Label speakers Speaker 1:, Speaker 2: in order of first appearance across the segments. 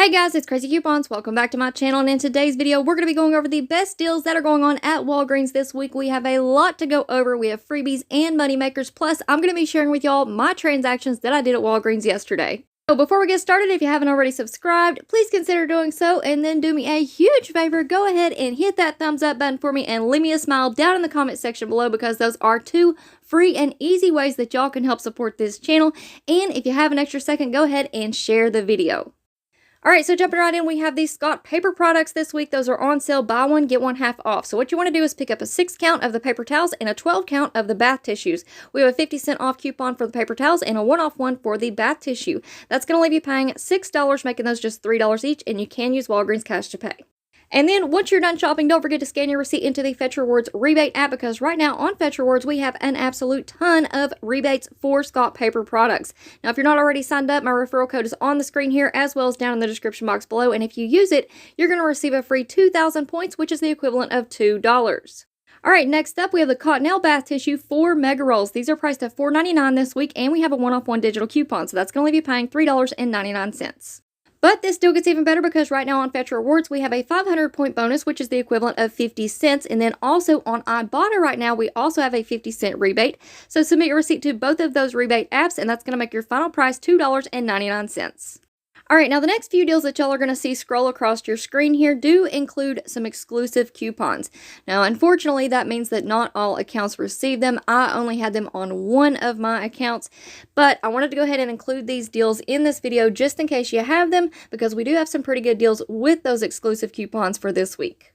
Speaker 1: Hey guys, it's Crazy Coupons. Welcome back to my channel, and in today's video, we're going to be going over the best deals that are going on at Walgreens this week. We have a lot to go over. We have freebies and money makers, plus I'm going to be sharing with y'all my transactions that I did at Walgreens yesterday. So before we get started, if you haven't already subscribed, please consider doing so, and then do me a huge favor, go ahead and hit that thumbs up button for me and leave me a smile down in the comment section below, because those are two free and easy ways that y'all can help support this channel. And if you have an extra second, go ahead and share the video. Alright, so jumping right in, we have these Scott paper products this week. Those are on sale, buy one, get one half off. So what you want to do is pick up a 6 count of the paper towels and a 12 count of the bath tissues. We have a 50-cent off coupon for the paper towels and a 1-off one for the bath tissue. That's going to leave you paying $6, making those just $3 each, and you can use Walgreens Cash to pay. And then once you're done shopping, don't forget to scan your receipt into the Fetch Rewards rebate app, because right now on Fetch Rewards, we have an absolute ton of rebates for Scott paper products. Now, if you're not already signed up, my referral code is on the screen here as well as down in the description box below. And if you use it, you're going to receive a free 2,000 points, which is the equivalent of $2. All right, next up, we have the Cottonelle Bath Tissue 4 Mega Rolls. These are priced at $4.99 this week, and we have a 1-off 1 digital coupon. So that's going to leave you paying $3.99. But this still gets even better, because right now on Fetch Rewards, we have a 500-point bonus, which is the equivalent of 50 cents. And then also on Ibotta right now, we also have a 50-cent rebate. So submit your receipt to both of those rebate apps, and that's going to make your final price $2.99. All right, now the next few deals that y'all are going to see scroll across your screen here do include some exclusive coupons. Now, unfortunately, that means that not all accounts receive them. I only had them on one of my accounts, but I wanted to go ahead and include these deals in this video just in case you have them, because we do have some pretty good deals with those exclusive coupons for this week.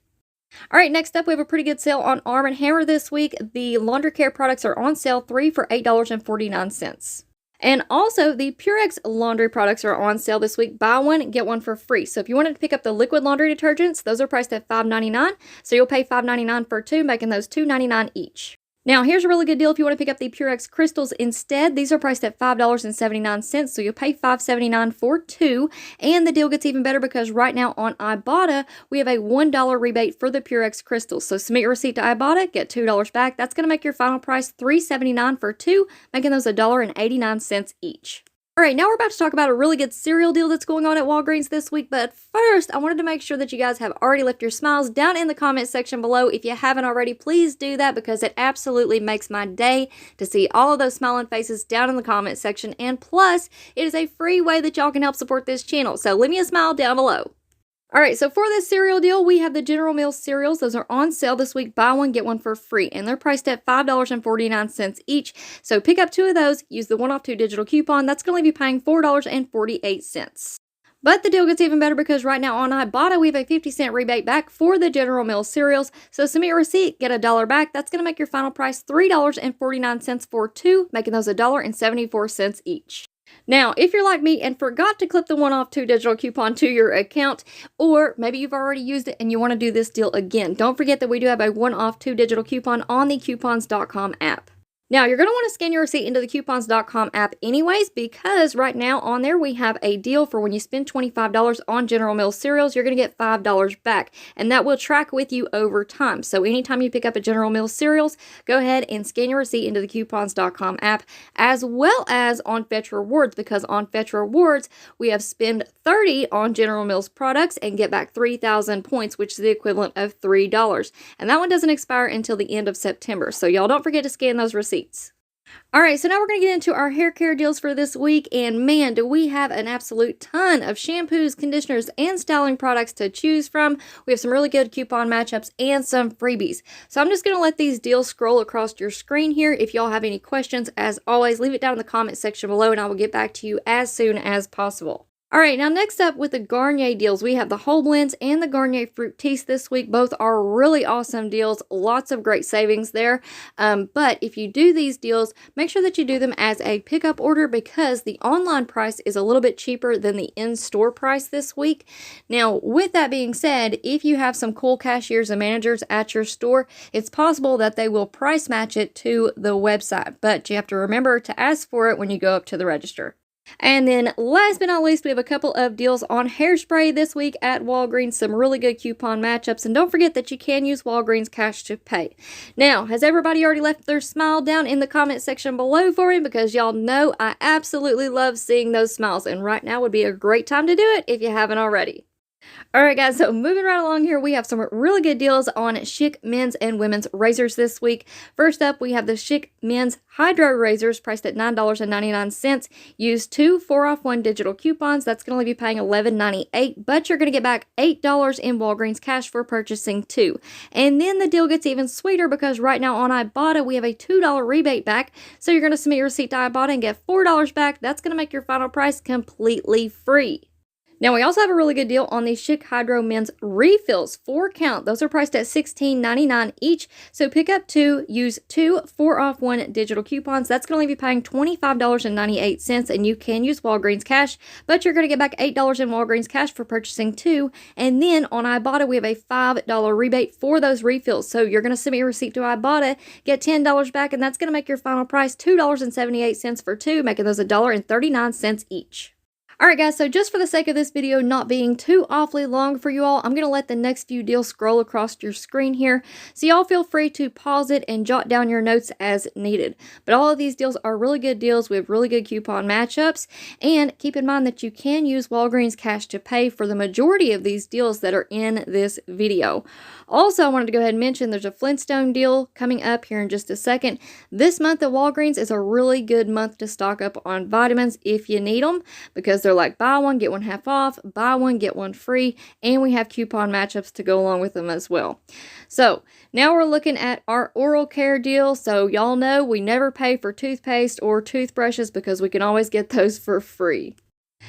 Speaker 1: All right, next up, we have a pretty good sale on Arm & Hammer this week. The laundry care products are on sale, 3 for $8.49. And also, the Purex laundry products are on sale this week. Buy one, get one for free. So if you wanted to pick up the liquid laundry detergents, those are priced at $5.99. So you'll pay $5.99 for 2, making those $2.99 each. Now, here's a really good deal if you want to pick up the Purex Crystals instead. These are priced at $5.79, so you'll pay $5.79 for 2. And the deal gets even better, because right now on Ibotta, we have a $1 rebate for the Purex Crystals. So submit your receipt to Ibotta, get $2 back. That's going to make your final price $3.79 for 2, making those $1.89 each. All right, now we're about to talk about a really good cereal deal that's going on at Walgreens this week. But first, I wanted to make sure that you guys have already left your smiles down in the comment section below. If you haven't already, please do that, because it absolutely makes my day to see all of those smiling faces down in the comment section. And plus, it is a free way that y'all can help support this channel. So leave me a smile down below. All right, so for this cereal deal, we have the General Mills cereals. Those are on sale this week. Buy one, get one for free. And they're priced at $5.49 each. So pick up 2 of those, use the 1-off 2 digital coupon. That's going to leave you paying $4.48. But the deal gets even better, because right now on Ibotta, we have a 50-cent rebate back for the General Mills cereals. So submit your receipt, get $1 back. That's going to make your final price $3.49 for 2, making those $1.74 each. Now, if you're like me and forgot to clip the 1-off 2 digital coupon to your account, or maybe you've already used it and you want to do this deal again, don't forget that we do have a 1-off 2 digital coupon on the coupons.com app. Now, you're going to want to scan your receipt into the coupons.com app anyways, because right now on there we have a deal for when you spend $25 on General Mills cereals, you're going to get $5 back, and that will track with you over time. So anytime you pick up a General Mills cereals, go ahead and scan your receipt into the coupons.com app, as well as on Fetch Rewards, because on Fetch Rewards, we have spend 30 on General Mills products and get back 3,000 points, which is the equivalent of $3. And that one doesn't expire until the end of September. So y'all don't forget to scan those receipts. All right, so now we're going to get into our hair care deals for this week, and man, do we have an absolute ton of shampoos, conditioners, and styling products to choose from. We have some really good coupon matchups and some freebies. So I'm just going to let these deals scroll across your screen here. If y'all have any questions, as always, leave it down in the comment section below, and I will get back to you as soon as possible. All right, now next up with the Garnier deals, we have the Whole Blends and the Garnier Fructis this week. Both are really awesome deals, lots of great savings there. But if you do these deals, make sure that you do them as a pickup order, because the online price is a little bit cheaper than the in-store price this week. Now, with that being said, if you have some cool cashiers and managers at your store, it's possible that they will price match it to the website, but you have to remember to ask for it when you go up to the register. And then last but not least, we have a couple of deals on hairspray this week at Walgreens. Some really good coupon matchups. And don't forget that you can use Walgreens Cash to Pay. Now, has everybody already left their smile down in the comment section below for me? Because y'all know I absolutely love seeing those smiles. And right now would be a great time to do it if you haven't already. Alright guys, so moving right along here, we have some really good deals on Chic men's and women's razors this week. First up, we have the Chic men's Hydro razors priced at $9.99. Use 2 4-off-1 digital coupons. That's going to leave you paying $11.98, but you're going to get back $8 in Walgreens cash for purchasing 2. And then the deal gets even sweeter because right now on Ibotta, we have a $2 rebate back. So you're going to submit your receipt to Ibotta and get $4 back. That's going to make your final price completely free. Now, we also have a really good deal on these Chic Hydro men's refills, 4 count. Those are priced at $16.99 each. So pick up 2, use 2 4-off-1 digital coupons. That's going to leave you paying $25.98, and you can use Walgreens cash, but you're going to get back $8 in Walgreens cash for purchasing 2. And then on Ibotta, we have a $5 rebate for those refills. So you're going to submit your receipt to Ibotta, get $10 back, and that's going to make your final price $2.78 for 2, making those $1.39 each. Alright guys, so just for the sake of this video not being too awfully long for you all, I'm going to let the next few deals scroll across your screen here. So y'all feel free to pause it and jot down your notes as needed. But all of these deals are really good deals with really good coupon matchups. And keep in mind that you can use Walgreens Cash to Pay for the majority of these deals that are in this video. Also, I wanted to go ahead and mention there's a Flintstone deal coming up here in just a second. This month at Walgreens is a really good month to stock up on vitamins if you need them, because they're like buy one, get one half off, buy one, get one free, and we have coupon matchups to go along with them as well. So now we're looking at our oral care deal. So y'all know we never pay for toothpaste or toothbrushes because we can always get those for free.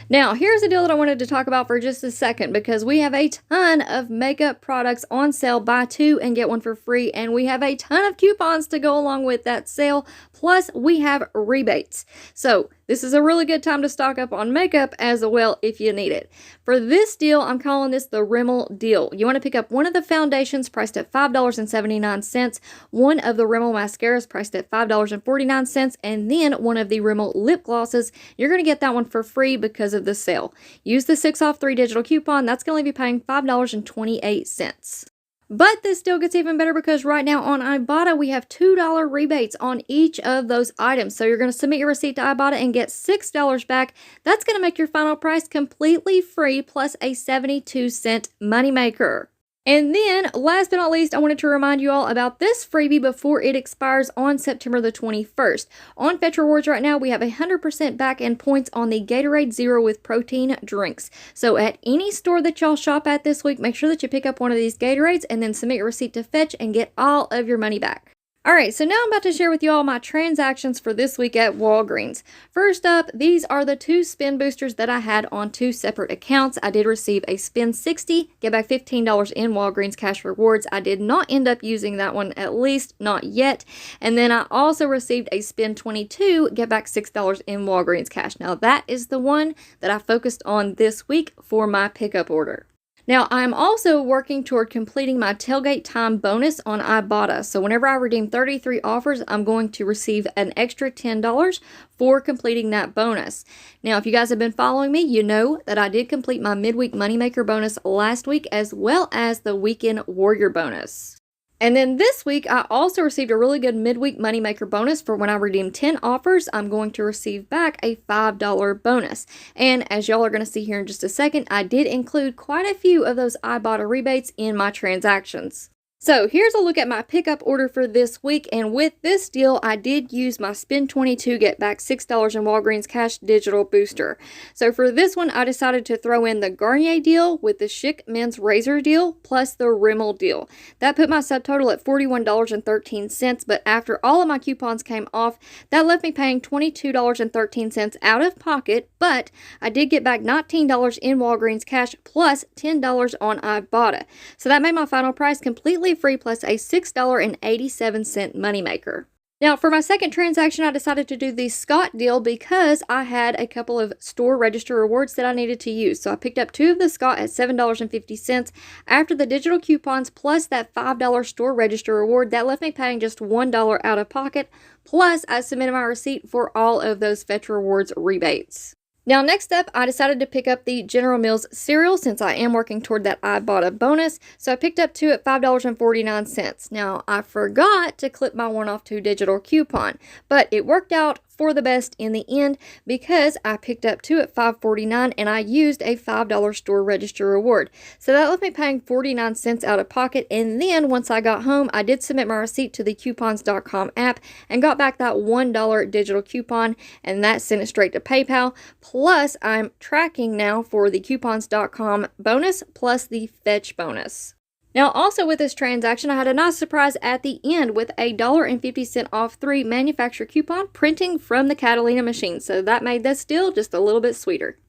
Speaker 1: Now, here's a deal that I wanted to talk about for just a second because we have a ton of makeup products on sale. Buy 2 and get 1 for free, and we have a ton of coupons to go along with that sale. Plus, we have rebates. So, this is a really good time to stock up on makeup as well if you need it. For this deal, I'm calling this the Rimmel deal. You want to pick up one of the foundations priced at $5.79, one of the Rimmel mascaras priced at $5.49, and then one of the Rimmel lip glosses. You're going to get that one for free because of the sale. Use the 6-off-3 digital coupon. That's going to leave you paying $5.28. But this still gets even better because right now on Ibotta, we have $2 rebates on each of those items. So you're going to submit your receipt to Ibotta and get $6 back. That's going to make your final price completely free plus a 72-cent moneymaker. And then, last but not least, I wanted to remind you all about this freebie before it expires on September the 21st. On Fetch Rewards right now, we have 100% back in points on the Gatorade Zero with protein drinks. So at any store that y'all shop at this week, make sure that you pick up one of these Gatorades and then submit your receipt to Fetch and get all of your money back. Alright, so now I'm about to share with you all my transactions for this week at Walgreens. First up, these are the 2 spin boosters that I had on 2 separate accounts. I did receive a spin 60, get back $15 in Walgreens Cash Rewards. I did not end up using that one, at least not yet. And then I also received a spin 22, get back $6 in Walgreens Cash. Now that is the one that I focused on this week for my pickup order. Now, I'm also working toward completing my Tailgate time bonus on Ibotta. So whenever I redeem 33 offers, I'm going to receive an extra $10 for completing that bonus. Now, if you guys have been following me, you know that I did complete my midweek moneymaker bonus last week as well as the weekend warrior bonus. And then this week, I also received a really good midweek moneymaker bonus for when I redeem 10 offers. I'm going to receive back a $5 bonus. And as y'all are going to see here in just a second, I did include quite a few of those Ibotta rebates in my transactions. So here's a look at my pickup order for this week, and with this deal, I did use my Spin 22 get back $6 in Walgreens Cash Digital Booster. So for this one, I decided to throw in the Garnier deal with the Chic Men's Razor deal plus the Rimmel deal. That put my subtotal at $41.13, but after all of my coupons came off, that left me paying $22.13 out of pocket, but I did get back $19 in Walgreens Cash plus $10 on Ibotta. So that made my final price completely free plus a $6.87 moneymaker. Now, for my second transaction, I decided to do the Scott deal because I had a couple of store register rewards that I needed to use. So I picked up 2 of the Scott at $7.50 after the digital coupons plus that $5 store register reward. That left me paying just $1 out of pocket. Plus, I submitted my receipt for all of those Fetch Rewards rebates. Now, next up, I decided to pick up the General Mills cereal since I am working toward that Ibotta bonus. So I picked up 2 at $5.49. Now, I forgot to clip my 1-off-2 digital coupon, but it worked out for the best in the end because I picked up 2 at $5.49 and I used a $5 store register reward. So that left me paying 49 cents out of pocket, and then once I got home, I did submit my receipt to the coupons.com app and got back that $1 digital coupon, and that sent it straight to PayPal. Plus, I'm tracking now for the coupons.com bonus plus the fetch bonus. Now, also with this transaction, I had a nice surprise at the end with a $1.50 off 3 manufacturer coupon printing from the Catalina machine. So that made this deal just a little bit sweeter.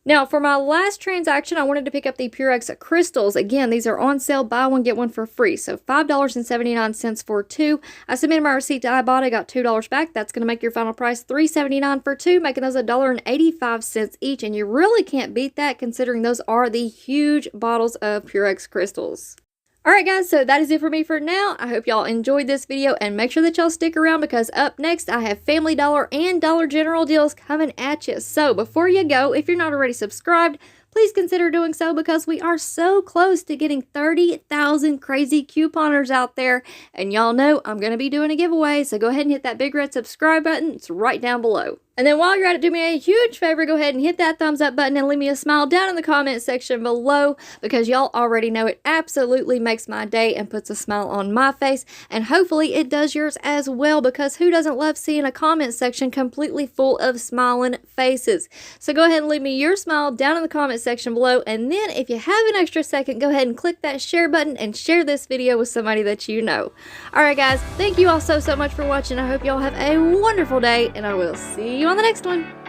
Speaker 1: Now, for my last transaction, I wanted to pick up the Purex Crystals. Again, these are on sale, buy one, get one for free. So $5.79 for 2. I submitted my receipt to Ibotta, got $2 back. That's going to make your final price $3.79 for 2, making those $1.85 each. And you really can't beat that considering those are the huge bottles of Purex Crystals. Alright guys, so that is it for me for now. I hope y'all enjoyed this video, and make sure that y'all stick around because up next I have Family Dollar and Dollar General deals coming at you. So before you go, if you're not already subscribed, please consider doing so because we are so close to getting 30,000 crazy couponers out there. And y'all know I'm going to be doing a giveaway, so go ahead and hit that big red subscribe button. It's right down below. And then while you're at it, do me a huge favor, go ahead and hit that thumbs up button and leave me a smile down in the comment section below because y'all already know it absolutely makes my day and puts a smile on my face. And hopefully it does yours as well because who doesn't love seeing a comment section completely full of smiling faces? So go ahead and leave me your smile down in the comment section below. And then if you have an extra second, go ahead and click that share button and share this video with somebody that you know. Alright guys, thank you all so much for watching. I hope y'all have a wonderful day and I will see you on the next one.